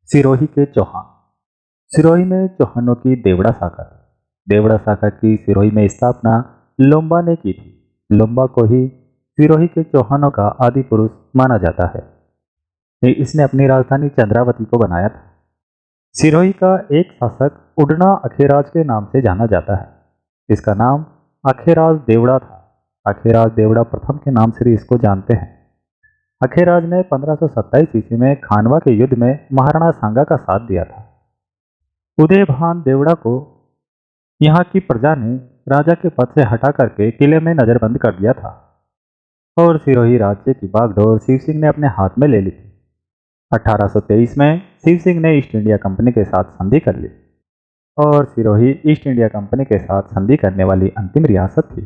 सिरोही के चौहान। सिरोही में चौहानों की देवड़ा शाखा थी। देवड़ा शाखा की सिरोही में स्थापना लोम्बा ने की थी। लोम्बा को ही सिरोही के चौहानों का आदि पुरुष माना जाता है। इसने अपनी राजधानी चंद्रावती को बनाया था। सिरोही का एक शासक उडना अखेराज के नाम से जाना जाता है। इसका नाम अखेराज देवड़ा था। अखेराज देवड़ा प्रथम के नाम से भी इसको जानते हैं। अखेराज ने 1527 ईस्वी में खानवा के युद्ध में महाराणा सांगा का साथ दिया था। उदयभान देवड़ा को यहाँ की प्रजा ने राजा के पद से हटा करके किले में नजरबंद कर दिया था और सिरोही राज्य की बागडोर शिव सिंह ने अपने हाथ में ले ली थी। 1823 में शिव सिंह ने ईस्ट इंडिया कंपनी के साथ संधि कर ली और सिरोही ईस्ट इंडिया कंपनी के साथ संधि करने वाली अंतिम रियासत थी।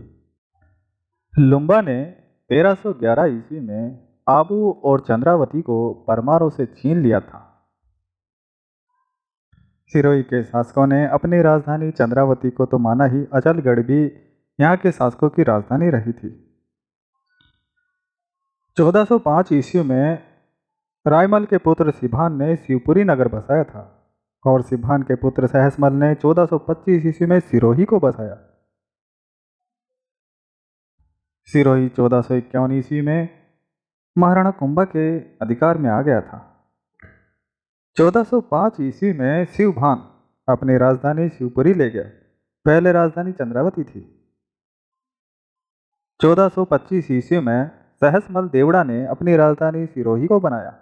लुम्बा ने 1311 ईस्वी में आबू और चंद्रावती को परमारों से छीन लिया था। सिरोही के शासकों ने अपनी राजधानी चंद्रावती को तो माना ही, अचलगढ़ भी यहाँ के शासकों की राजधानी रही थी। 1405 ईस्वी में रायमल के पुत्र सिभान ने शिवपुरी नगर बसाया था और सिभान के पुत्र सहसमल ने 1425 ईस्वी में सिरोही को बसाया। सिरोही 1451 ईस्वी में महाराणा कुंभा के अधिकार में आ गया था। 1405 ईस्वी में शिवभान अपनी राजधानी शिवपुरी ले गया। पहले राजधानी चंद्रावती थी। 1425 ईस्वी में सहसमल देवड़ा ने अपनी राजधानी सिरोही को बनाया।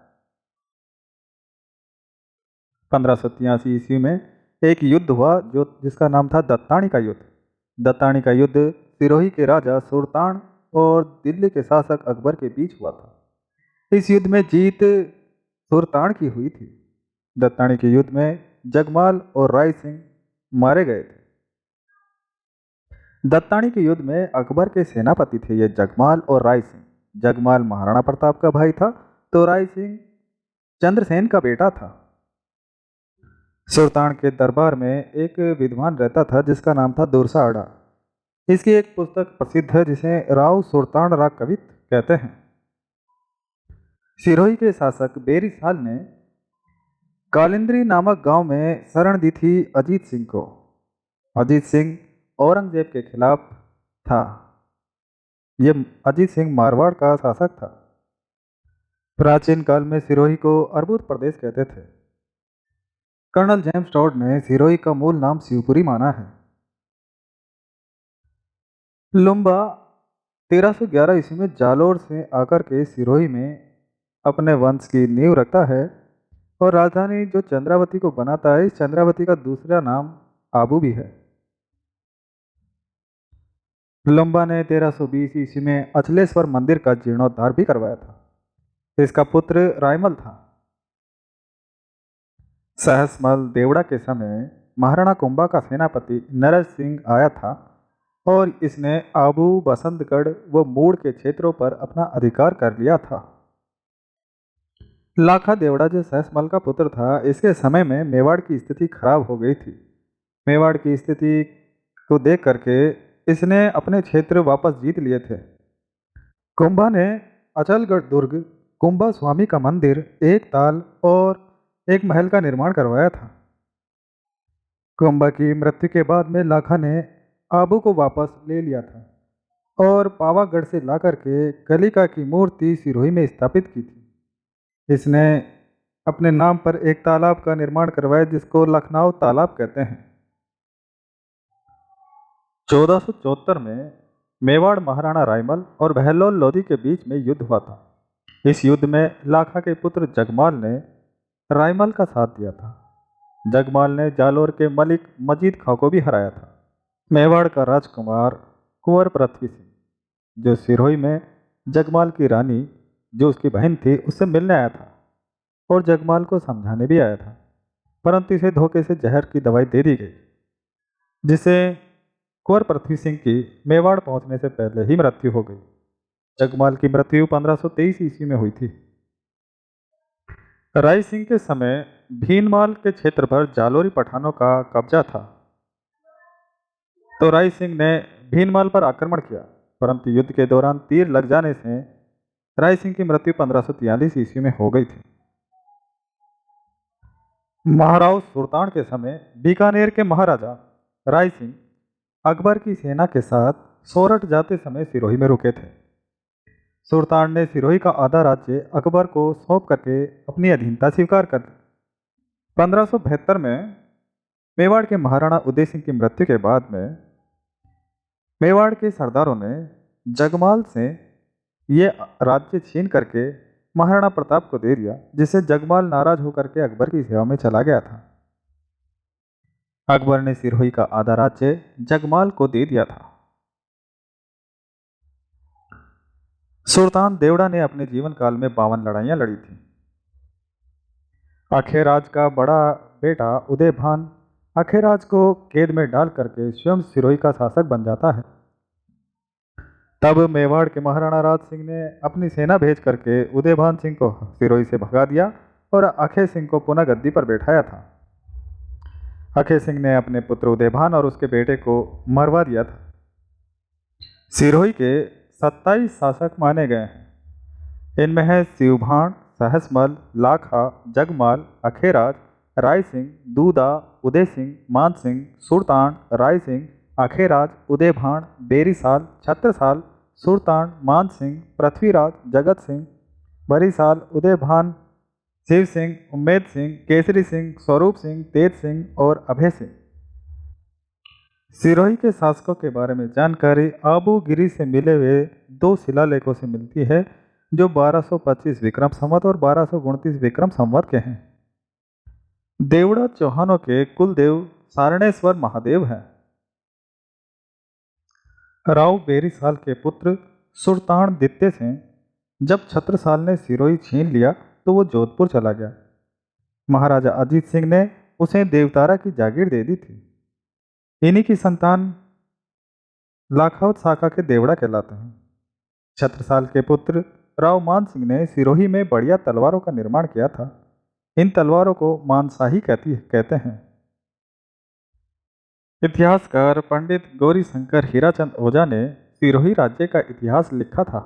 1583 ईस्वी में एक युद्ध हुआ जिसका नाम था दत्तानी का युद्ध। दत्तानी का युद्ध सिरोही के राजा सुल्तान और दिल्ली के शासक अकबर के बीच हुआ था। इस युद्ध में जीत सुल्तान की हुई थी। दत्तानी के युद्ध में जगमाल और राय सिंह मारे गए थे। दत्तानी के युद्ध में अकबर के सेनापति थे ये जगमाल और राय सिंह। जगमाल महाराणा प्रताप का भाई था तो राय सिंह चंद्रसेन का बेटा था। सुल्तान के दरबार में एक विद्वान रहता था जिसका नाम था दुर्साड़ा। इसकी एक पुस्तक प्रसिद्ध है जिसे राव सुल्तान राग कवित कहते हैं। सिरोही के शासक बेरीसाल ने कालिंद्री नामक गांव में शरण दी थी अजीत सिंह को। अजीत सिंह औरंगजेब के खिलाफ था। यह अजीत सिंह मारवाड़ का शासक था। प्राचीन काल में सिरोही को अर्बुद प्रदेश कहते थे। कर्नल जेम्स टॉड ने सिरोही का मूल नाम शिवपुरी माना है। लुम्बा 1311 ईस्वी में जालोर से आकर के सिरोही में अपने वंश की नींव रखता है और राजधानी जो चंद्रावती को बनाता है, इस चंद्रावती का दूसरा नाम आबू भी है। लुम्बा ने 1320 ईस्वी में अचलेश्वर मंदिर का जीर्णोद्धार भी करवाया था। इसका पुत्र रायमल था। सहसमल देवड़ा के समय महाराणा कुंभा का सेनापति नरज सिंह आया था और इसने आबू, बसंतगढ़ व मूड़ के क्षेत्रों पर अपना अधिकार कर लिया था। लाखा देवड़ा जो सहसमल का पुत्र था, इसके समय में मेवाड़ की स्थिति खराब हो गई थी। मेवाड़ की स्थिति को देख करके इसने अपने क्षेत्र वापस जीत लिए थे। कुंभा ने अचलगढ़ दुर्ग, कुंभा स्वामी का मंदिर, एक ताल और एक महल का निर्माण करवाया था। कुंभा की मृत्यु के बाद में लाखा ने आबू को वापस ले लिया था और पावागढ़ से लाकर के कलिका की मूर्ति सिरोही में स्थापित की थी। इसने अपने नाम पर एक तालाब का निर्माण करवाया जिसको लखनऊ तालाब कहते हैं। 1474 में मेवाड़ महाराणा रायमल और बहलोल लोधी के बीच में युद्ध हुआ था। इस युद्ध में लाखा के पुत्र जगमाल ने रायमल का साथ दिया था। जगमाल ने जालोर के मलिक मजीद खां को भी हराया था। मेवाड़ का राजकुमार कुंवर पृथ्वी सिंह, जो सिरोही में जगमाल की रानी जो उसकी बहन थी उससे मिलने आया था और जगमाल को समझाने भी आया था, परंतु इसे धोखे से जहर की दवाई दे दी गई जिससे कुंवर पृथ्वी सिंह की मेवाड़ पहुंचने से पहले ही मृत्यु हो गई। जगमाल की मृत्यु 1523 ईस्वी में हुई थी। राय सिंह के समय भीनमाल के क्षेत्र पर जालोरी पठानों का कब्जा था तो राय सिंह ने भीनमाल पर आक्रमण किया, परंतु युद्ध के दौरान तीर लग जाने से राय सिंह की मृत्यु 1543 ईस्वी में हो गई थी। महाराव सुल्तान के समय बीकानेर के महाराजा राय सिंह अकबर की सेना के साथ सोरठ जाते समय सिरोही में रुके थे। सुल्तान ने सिरोही का आधा राज्य अकबर को सौंप करके अपनी अधीनता स्वीकार कर ली। 1572 में मेवाड़ के महाराणा उदय सिंह की मृत्यु के बाद में मेवाड़ के सरदारों ने जगमाल से ये राज्य छीन करके महाराणा प्रताप को दे दिया, जिससे जगमाल नाराज होकर के अकबर की सेवा में चला गया था। अकबर ने सिरोही का आधा राज्य जगमाल को दे दिया था। सुल्तान देवड़ा ने अपने जीवन काल में 52 लड़ाइयां लड़ी थी। अखेराज का बड़ा बेटा उदयभान अखेराज को कैद में डाल करके स्वयं सिरोही का शासक बन जाता है। तब मेवाड़ के महाराणा राज सिंह ने अपनी सेना भेज करके उदयभान सिंह को सिरोही से भगा दिया और अखेर सिंह को पुनः गद्दी पर बैठाया था। अखेर सिंह ने अपने पुत्र उदयभान और उसके बेटे को मरवा दिया था। सिरोही के 27 शासक माने गए हैं। इनमें है शिवभाण, सहसमल, लाखा, जगमाल, अखेराज, राय सिंह, दूदा, उदय सिंह, मान सिंह, सुल्तान, राय सिंह, अखेराज, उदयभाण, बेरीसाल, छत्रसाल, सुल्तान, मान सिंह, पृथ्वीराज, जगत सिंह, बरीसाल, उदयभान, शिव सिंह, उम्मेद सिंह, केसरी सिंह, स्वरूप सिंह, तेज सिंह और अभय सिंह। सिरोही के शासकों के बारे में जानकारी आबू गिरी से मिले हुए 2 शिलालेखों से मिलती है, जो 1225 विक्रम संवत और 1229 विक्रम संवत के हैं। देवड़ा चौहानों के कुलदेव सारणेश्वर महादेव हैं। राव बेरीसाल के पुत्र सुल्तान द्वितीय से जब छत्रसाल ने सिरोही छीन लिया तो वो जोधपुर चला गया। महाराजा अजीत सिंह ने उसे देवतारा की जागीर दे दी थी। इन्हीं की संतान लाखावत शाखा के देवड़ा कहलाते हैं। छत्रसाल के पुत्र राव मान सिंह ने सिरोही में बढ़िया तलवारों का निर्माण किया था। इन तलवारों को मानशाही कहते हैं। इतिहासकार पंडित गौरी शंकर हीराचंद ओझा ने सिरोही राज्य का इतिहास लिखा था।